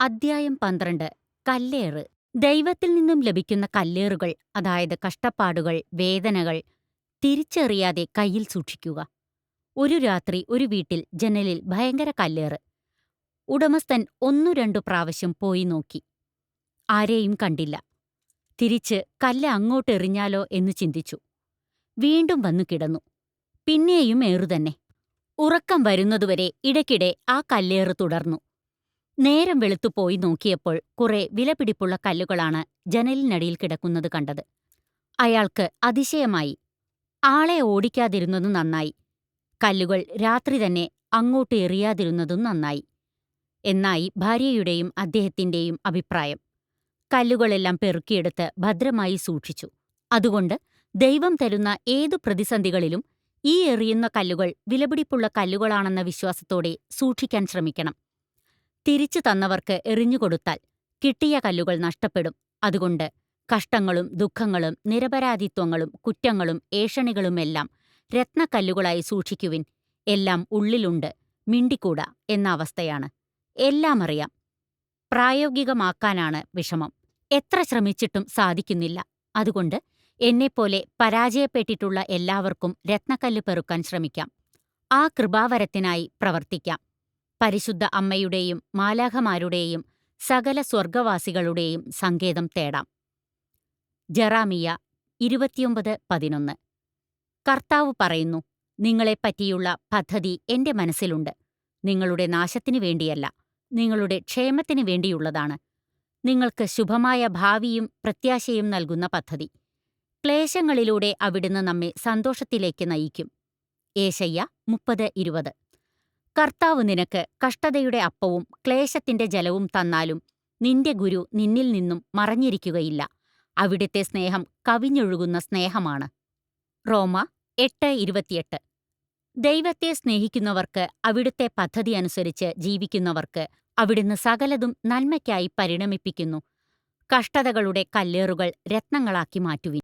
അദ്ധ്യായം 12 കല്ലേറ്. ദൈവത്തിൽ നിന്നും ലഭിക്കുന്ന കല്ലേറുകൾ, അതായത് കഷ്ടപ്പാടുകൾ, വേദനകൾ, തിരിച്ചറിയാതെ കയ്യിൽ സൂക്ഷിക്കുക. ഒരു രാത്രി ഒരു വീട്ടിൽ ജനലിൽ ഭയങ്കര കല്ലേറ്. ഉടമസ്ഥൻ ഒന്നു രണ്ടു പ്രാവശ്യം പോയി നോക്കി. ആരെയും കണ്ടില്ല. തിരിച്ച് കല്ല് അങ്ങോട്ടെറിഞ്ഞാലോ എന്ന് ചിന്തിച്ചു. വീണ്ടും വന്നു കിടന്നു. പിന്നെയും ഏറുതന്നെ. ഉറക്കം വരുന്നതുവരെ ഇടയ്ക്കിടെ ആ കല്ലേറ് തുടർന്നു. നേരം വെളുത്തു പോയി നോക്കിയപ്പോൾ കുറെ വിലപിടിപ്പുള്ള കല്ലുകളാണ് ജനലിനടിയിൽ കിടക്കുന്നത് കണ്ടത്. അയാൾക്ക് അതിശയമായി. ആളെ ഓടിക്കാതിരുന്നതും നന്നായി. കല്ലുകൾ രാത്രി തന്നെ അങ്ങോട്ട് എറിയാതിരുന്നതും നന്നായി എന്നായി ഭാര്യയുടെയും അദ്ദേഹത്തിന്റെയും അഭിപ്രായം. കല്ലുകളെല്ലാം പെറുക്കിയെടുത്ത് ഭദ്രമായി സൂക്ഷിച്ചു. അതുകൊണ്ട് ദൈവം തരുന്ന ഏതു പ്രതിസന്ധികളിലും ഈ എറിയുന്ന കല്ലുകൾ വിലപിടിപ്പുള്ള കല്ലുകളാണെന്ന വിശ്വാസത്തോടെ സൂക്ഷിക്കാൻ ശ്രമിക്കണം. തിരിച്ചു തന്നവർക്ക് എറിഞ്ഞുകൊടുത്താൽ കിട്ടിയ കല്ലുകൾ നഷ്ടപ്പെടും. അതുകൊണ്ട് കഷ്ടങ്ങളും ദുഃഖങ്ങളും നിരപരാധിത്വങ്ങളും കുറ്റങ്ങളും ഏഷണികളുമെല്ലാം രത്നക്കല്ലുകളായി സൂക്ഷിക്കുവിൻ. എല്ലാം ഉള്ളിലുണ്ട്, മിണ്ടിക്കൂടാ എന്ന അവസ്ഥയാണ്. എല്ലാം അറിയാം, പ്രായോഗികമാക്കാനാണ് വിഷമം. എത്ര ശ്രമിച്ചിട്ടും സാധിക്കുന്നില്ല. അതുകൊണ്ട് എന്നെപ്പോലെ പരാജയപ്പെട്ടിട്ടുള്ള എല്ലാവർക്കും രത്നക്കല്ല് പെറുക്കാൻ ശ്രമിക്കാം. ആ കൃപാവരത്തിനായി പ്രവർത്തിക്കാം. പരിശുദ്ധ അമ്മയുടെയും മാലാഖമാരുടെയും സകല സ്വർഗവാസികളുടെയും സങ്കേതം തേടാം. ജെറാമിയ 29:11. കർത്താവ് പറയുന്നു, നിങ്ങളെപ്പറ്റിയുള്ള പദ്ധതി എന്റെ മനസ്സിലുണ്ട്. നിങ്ങളുടെ നാശത്തിനു വേണ്ടിയല്ല, നിങ്ങളുടെ ക്ഷേമത്തിനു വേണ്ടിയുള്ളതാണ്. നിങ്ങൾക്ക് ശുഭമായ ഭാവിയും പ്രത്യാശയും നൽകുന്ന പദ്ധതി. ക്ലേശങ്ങളിലൂടെ അവിടുന്ന് നമ്മെ സന്തോഷത്തിലേക്ക് നയിക്കും. ഏശയ്യ 30:20. കർത്താവ് നിനക്ക് കഷ്ടതയുടെ അപ്പവും ക്ലേശത്തിന്റെ ജലവും തന്നാലും നിന്റെ ഗുരു നിന്നിൽ നിന്നും മറഞ്ഞിരിക്കുകയില്ല. അവിടുത്തെ സ്നേഹം കവിഞ്ഞൊഴുകുന്ന സ്നേഹമാണ്. റോമ 8:28. ദൈവത്തെ സ്നേഹിക്കുന്നവർക്ക്, അവിടുത്തെ പദ്ധതി അനുസരിച്ച് ജീവിക്കുന്നവർക്ക് അവിടുന്ന് സകലതും നന്മയ്ക്കായി പരിണമിപ്പിക്കുന്നു. കഷ്ടതകളുടെ കല്ലേറുകൾ രത്നങ്ങളാക്കി മാറ്റുവിൻ.